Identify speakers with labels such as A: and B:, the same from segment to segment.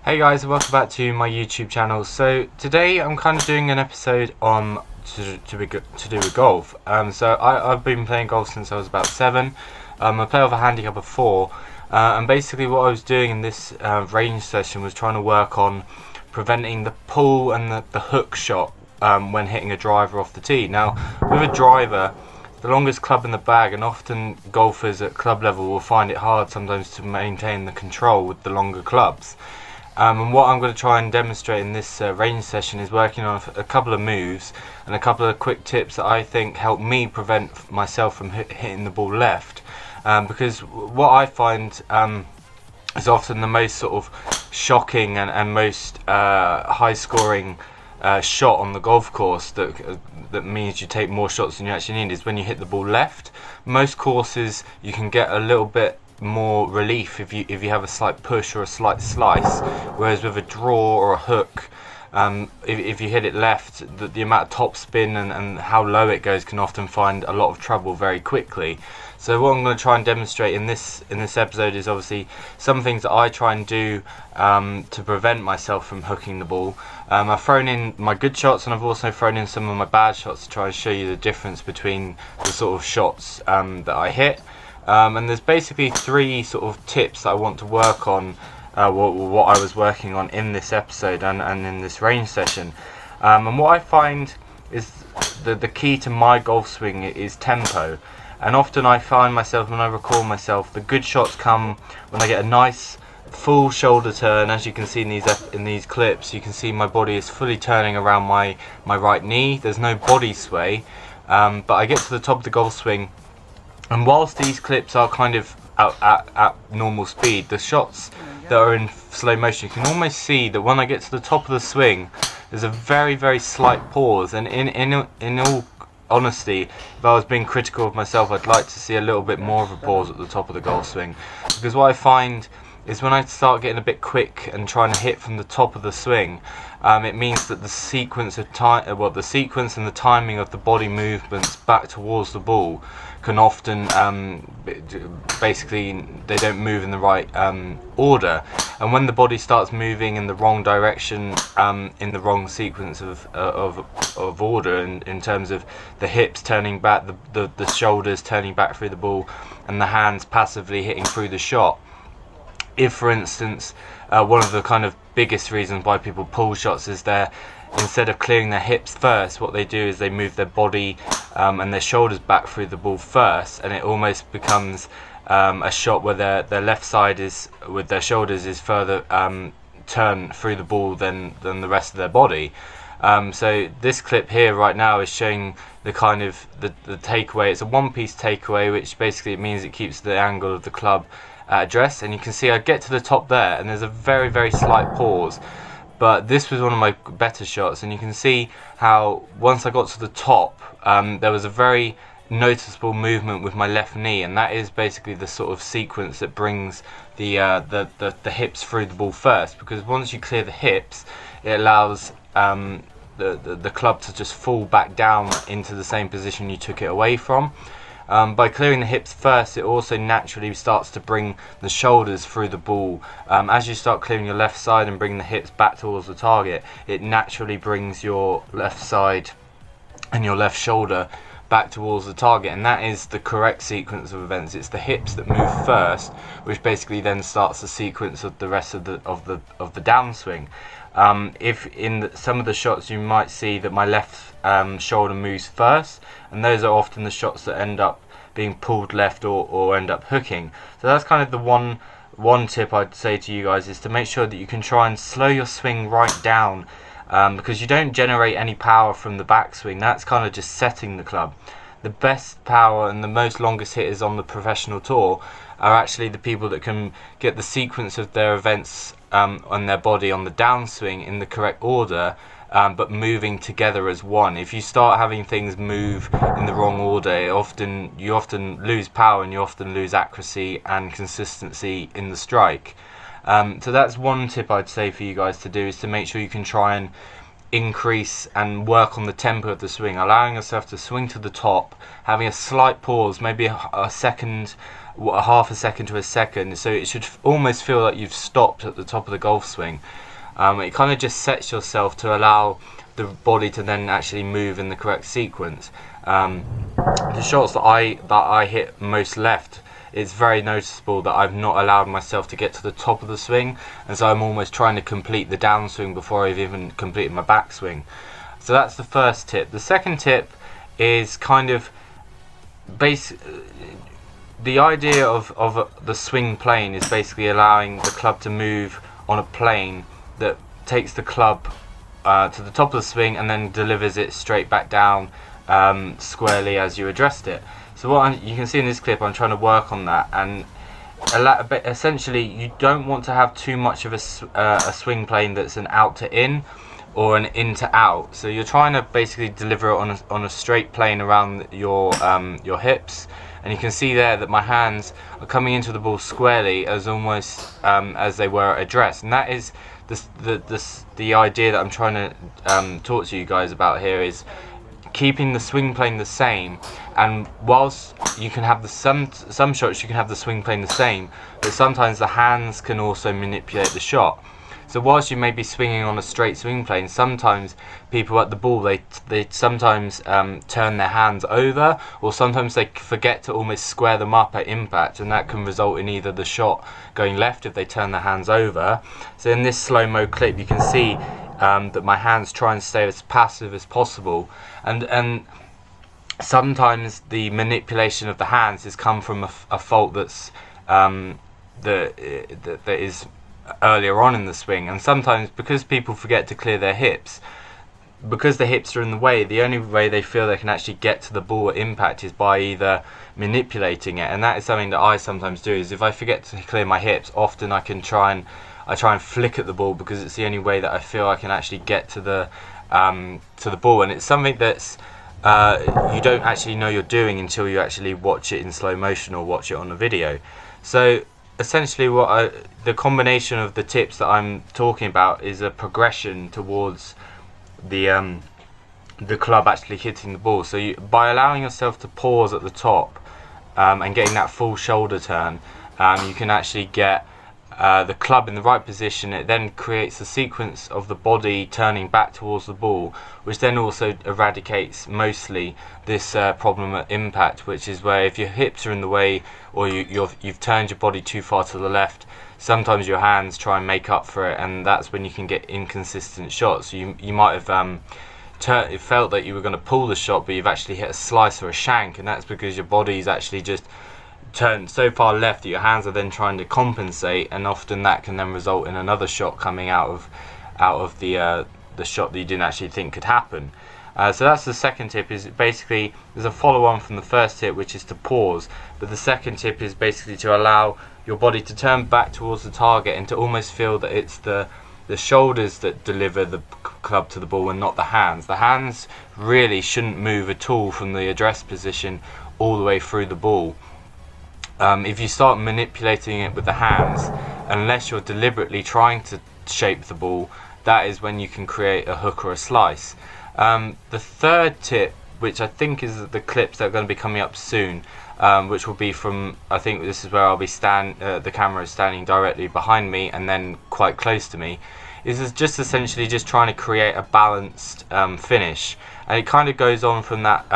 A: Hey guys, and welcome back to my YouTube channel. So today I'm kind of doing an episode on to do with golf. I've been playing golf since I was about 7. I play with a handicap of 4, and basically what I was doing in this range session was trying to work on preventing the pull and the hook shot when hitting a driver off the tee. Now, with a driver, the longest club in the bag, and often golfers at club level will find it hard sometimes to maintain the control with the longer clubs. And what I'm going to try and demonstrate in this range session is working on a couple of moves and a couple of quick tips that I think help me prevent myself from hitting the ball left. Because what I find is often the most sort of shocking and most high scoring shot on the golf course that means you take more shots than you actually need is when you hit the ball left. Most courses you can get a little bit more relief if you have a slight push or a slight slice, whereas with a draw or a hook, if you hit it left, the amount of top spin and how low it goes can often find a lot of trouble very quickly. So what I'm going to try and demonstrate in this episode is obviously some things that I try and do to prevent myself from hooking the ball. I've thrown in my good shots, and I've also thrown in some of my bad shots to try and show you the difference between the sort of shots that I hit. And there's basically 3 sort of tips that I want to work on, what I was working on in this episode and in this range session. And what I find is the key to my golf swing is tempo. And often I find myself, when I record myself, the good shots come when I get a nice full shoulder turn. As you can see in these clips, you can see my body is fully turning around my right knee. There's no body sway, but I get to the top of the golf swing. And whilst these clips are kind of at normal speed, the shots that are in slow motion, you can almost see that when I get to the top of the swing, there's a very, very slight pause. And in all honesty, if I was being critical of myself, I'd like to see a little bit more of a pause at the top of the golf swing. Because what I find is when I start getting a bit quick and trying to hit from the top of the swing, it means that the sequence and the timing of the body movements back towards the ball can often basically they don't move in the right order. And when the body starts moving in the wrong direction, in the wrong sequence of order, in terms of the hips turning back, the shoulders turning back through the ball, and the hands passively hitting through the shot. If, for instance, one of the kind of biggest reasons why people pull shots is instead of clearing their hips first, what they do is they move their body and their shoulders back through the ball first, and it almost becomes a shot where their left side is, with their shoulders, is further turned through the ball than the rest of their body. So this clip here right now is showing the kind of the takeaway. It's a one-piece takeaway, which basically means it keeps the angle of the club address, and you can see I get to the top there and there's a very, very slight pause, but this was one of my better shots, and you can see how once I got to the top, there was a very noticeable movement with my left knee, and that is basically the sort of sequence that brings the hips through the ball first, because once you clear the hips, it allows the club to just fall back down into the same position you took it away from. By clearing the hips first, it also naturally starts to bring the shoulders through the ball. As you start clearing your left side and bring the hips back towards the target, it naturally brings your left side and your left shoulder back towards the target, and that is the correct sequence of events. It's the hips that move first, which basically then starts the sequence of the rest of the downswing. If in some of the shots you might see that my left shoulder moves first, and those are often the shots that end up being pulled left or end up hooking. So that's kind of the one tip I'd say to you guys, is to make sure that you can try and slow your swing right down, because you don't generate any power from the backswing. That's kind of just setting the club. The best power and the most longest hitters on the professional tour are actually the people that can get the sequence of their events on their body on the downswing in the correct order, but moving together as one. If you start having things move in the wrong order, you often lose power, and you often lose accuracy and consistency in the strike. So that's one tip I'd say for you guys to do, is to make sure you can try and increase and work on the tempo of the swing, allowing yourself to swing to the top, having a slight pause, maybe a second, half a second to a second, so it should almost feel like you've stopped at the top of the golf swing. It kind of just sets yourself to allow the body to then actually move in the correct sequence. The shots that I hit most left, it's very noticeable that I've not allowed myself to get to the top of the swing, and so I'm almost trying to complete the downswing before I've even completed my backswing. So that's the first tip. The second tip is kind of the idea of the swing plane is basically allowing the club to move on a plane that takes the club to the top of the swing and then delivers it straight back down squarely as you addressed it. So what you can see in this clip, I'm trying to work on that, and essentially you don't want to have too much of a swing plane that's an out to in or an in to out. So you're trying to basically deliver it on a straight plane around your hips, and you can see there that my hands are coming into the ball squarely as almost as they were addressed, and that is the idea that I'm trying to talk to you guys about here, is keeping the swing plane the same. And whilst you can have some shots you can have the swing plane the same, but sometimes the hands can also manipulate the shot. So whilst you may be swinging on a straight swing plane, sometimes people at the ball, they sometimes turn their hands over, or sometimes they forget to almost square them up at impact, and that can result in either the shot going left if they turn their hands over. So in this slow-mo clip you can see that my hands try and stay as passive as possible, and sometimes the manipulation of the hands has come from a fault that's that is earlier on in the swing, and sometimes because people forget to clear their hips, because the hips are in the way, the only way they feel they can actually get to the ball at impact is by either manipulating it, and that is something that I sometimes do. Is if I forget to clear my hips, often I try and flick at the ball, because it's the only way that I feel I can actually get to the ball, and it's something that's you don't actually know you're doing until you actually watch it in slow motion or watch it on a video. So essentially the combination of the tips that I'm talking about is a progression towards the club actually hitting the ball. So by allowing yourself to pause at the top and getting that full shoulder turn, you can actually get the club in the right position. It then creates a sequence of the body turning back towards the ball, which then also eradicates mostly this problem at impact, which is where if your hips are in the way, or you've turned your body too far to the left, sometimes your hands try and make up for it, and that's when you can get inconsistent shots. So you might have felt that you were going to pull the shot, but you've actually hit a slice or a shank, and that's because your body's actually just turned so far left that your hands are then trying to compensate, and often that can then result in another shot coming out of the shot that you didn't actually think could happen. So that's the second tip. Is basically there's a follow-on from the first tip, which is to pause, but the second tip is basically to allow your body to turn back towards the target and to almost feel that it's the shoulders that deliver the club to the ball and not the hands. The hands really shouldn't move at all from the address position all the way through the ball. If you start manipulating it with the hands, unless you're deliberately trying to shape the ball, that is when you can create a hook or a slice. The third tip, which I think is the clips that are going to be coming up soon, which will be from, I think this is where I'll be the camera is standing directly behind me and then quite close to me, is just essentially just trying to create a balanced finish. And it kind of goes on from that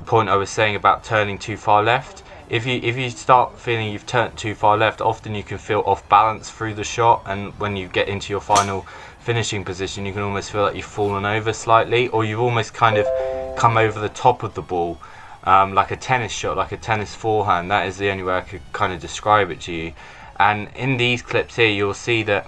A: point I was saying about turning too far left. If you start feeling you've turned too far left, often you can feel off balance through the shot, and when you get into your final finishing position you can almost feel like you've fallen over slightly, or you've almost kind of come over the top of the ball, like a tennis shot, like a tennis forehand. That is the only way I could kind of describe it to you. And in these clips here you'll see that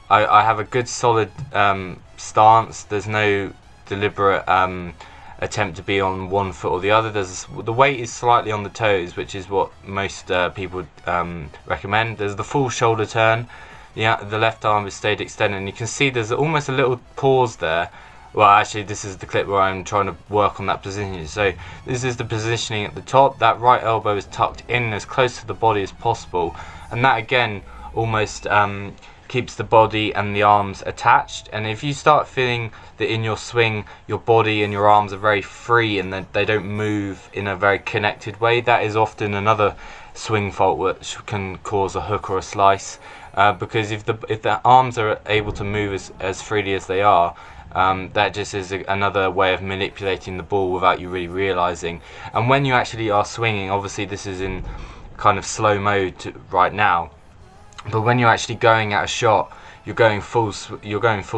A: I have a good solid stance. There's no deliberate attempt to be on one foot or the other. The weight is slightly on the toes, which is what most people recommend. There's the full shoulder turn. The left arm is stayed extended, and you can see there's almost a little pause there. Well, actually this is the clip where I'm trying to work on that position. So this is the positioning at the top. That right elbow is tucked in as close to the body as possible, and that again almost keeps the body and the arms attached. And if you start feeling that in your swing your body and your arms are very free and that they don't move in a very connected way, that is often another swing fault which can cause a hook or a slice, because if the arms are able to move as freely as they are, that just is another way of manipulating the ball without you really realizing. And when you actually are swinging, obviously this is in kind of slow mode right now, but when you're actually going at a shot, you're going full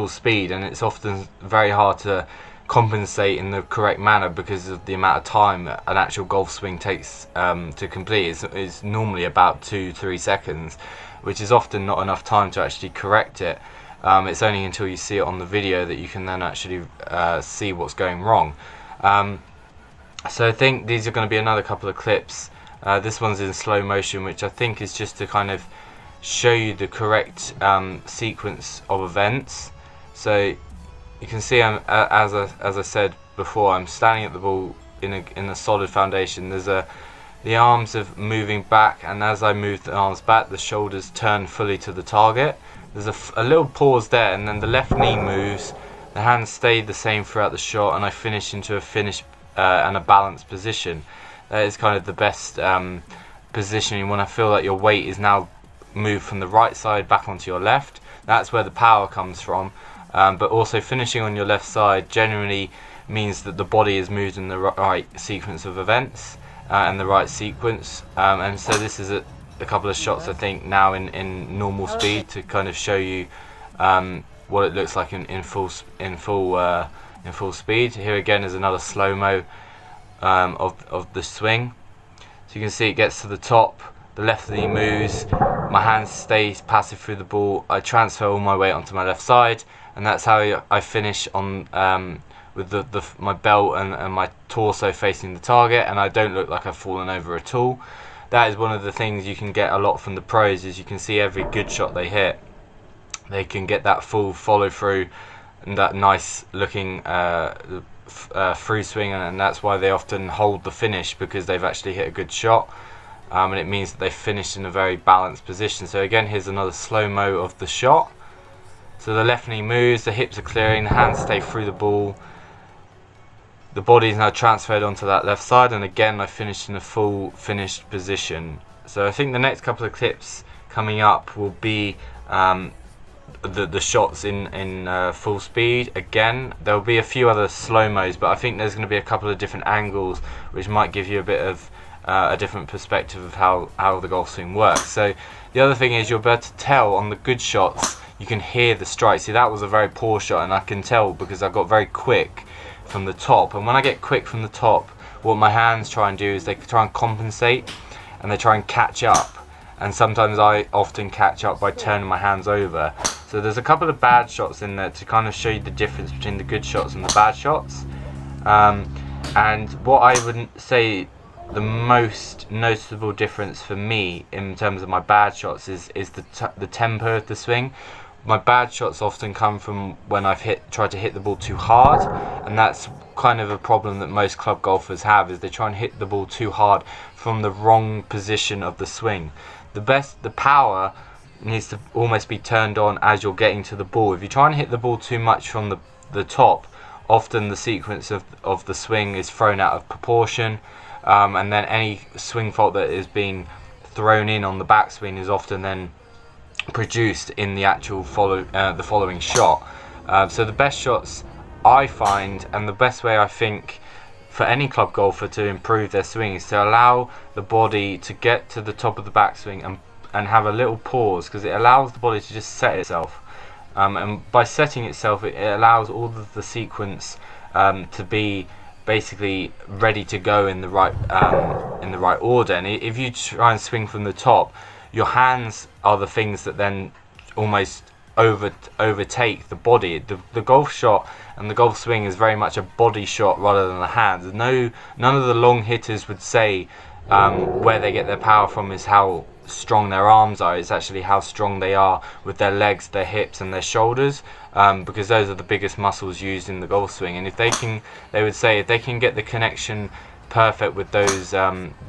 A: speed, and it's often very hard to compensate in the correct manner because of the amount of time an actual golf swing takes to complete. Is normally about 2-3 seconds, which is often not enough time to actually correct it. It's only until you see it on the video that you can then actually see what's going wrong. So I think these are going to be another couple of clips. This one's in slow motion, which I think is just to kind of show you the correct sequence of events. So you can see as I said before, I'm standing at the ball in a solid foundation. The arms are moving back, and as I move the arms back, the shoulders turn fully to the target. There's a little pause there, and then the left knee moves, the hands stay the same throughout the shot, and I finish into and a balanced position. That is kind of the best positioning when I feel like your weight is now moved from the right side back onto your left. That's where the power comes from. But also finishing on your left side generally means that the body is moved in the right sequence of events and the right sequence. And so this is a couple of shots I think now in normal speed to kind of show you what it looks like in full speed. Here again is another slow-mo of the swing. So you can see it gets to the top, the left knee moves, my hands stay passive through the ball, I transfer all my weight onto my left side, and that's how I finish on with my belt and my torso facing the target, and I don't look like I've fallen over at all. That is one of the things you can get a lot from the pros, is you can see every good shot they hit, they can get that full follow through and that nice looking through swing, and that's why they often hold the finish, because they've actually hit a good shot. And it means that they finished in a very balanced position. So again, here's another slow-mo of the shot. So the left knee moves, the hips are clearing, the hands stay through the ball, the body is now transferred onto that left side, and again I finished in a full finished position. So I think the next couple of clips coming up will be the shots in full speed. Again, there will be a few other slow-mos, but I think there's going to be a couple of different angles which might give you a bit of a different perspective of how the golf swing works. So the other thing is you'll be able to tell on the good shots, you can hear the strike. See, that was a very poor shot, and I can tell because I got very quick from the top. And when I get quick from the top, what my hands try and do is they try and compensate, and they try and catch up. And sometimes I often catch up by turning my hands over. So there's a couple of bad shots in there to kind of show you the difference between the good shots and the bad shots. And what I would say the most noticeable difference for me in terms of my bad shots is the tempo of the swing. My bad shots often come from when I've tried to hit the ball too hard, and that's kind of a problem that most club golfers have, is they try and hit the ball too hard from the wrong position of the swing. The power needs to almost be turned on as you're getting to the ball. If you try and hit the ball too much from the top, often the sequence of the swing is thrown out of proportion, and then any swing fault that is being thrown in on the backswing is often then produced in the actual the following shot. So the best shots I find, and the best way I think for any club golfer to improve their swing, is to allow the body to get to the top of the backswing and have a little pause, because it allows the body to just set itself, and by setting itself it allows all of the sequence to be basically ready to go in the right order. And if you try and swing from the top, your hands are the things that then almost overtake the body. The golf shot and the golf swing is very much a body shot rather than the hands. None of the long hitters would say where they get their power from is how strong their arms are. It's actually how strong they are with their legs, their hips and their shoulders, because those are the biggest muscles used in the golf swing. And if they would say if they can get the connection perfect with those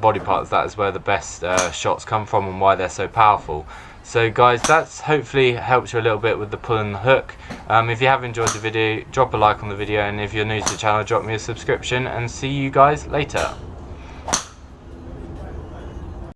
A: body parts, that is where the best shots come from and why they're so powerful. So guys, that's hopefully helped you a little bit with the pull and the hook. If you have enjoyed the video, drop a like on the video, and if you're new to the channel, drop me a subscription, and see you guys later.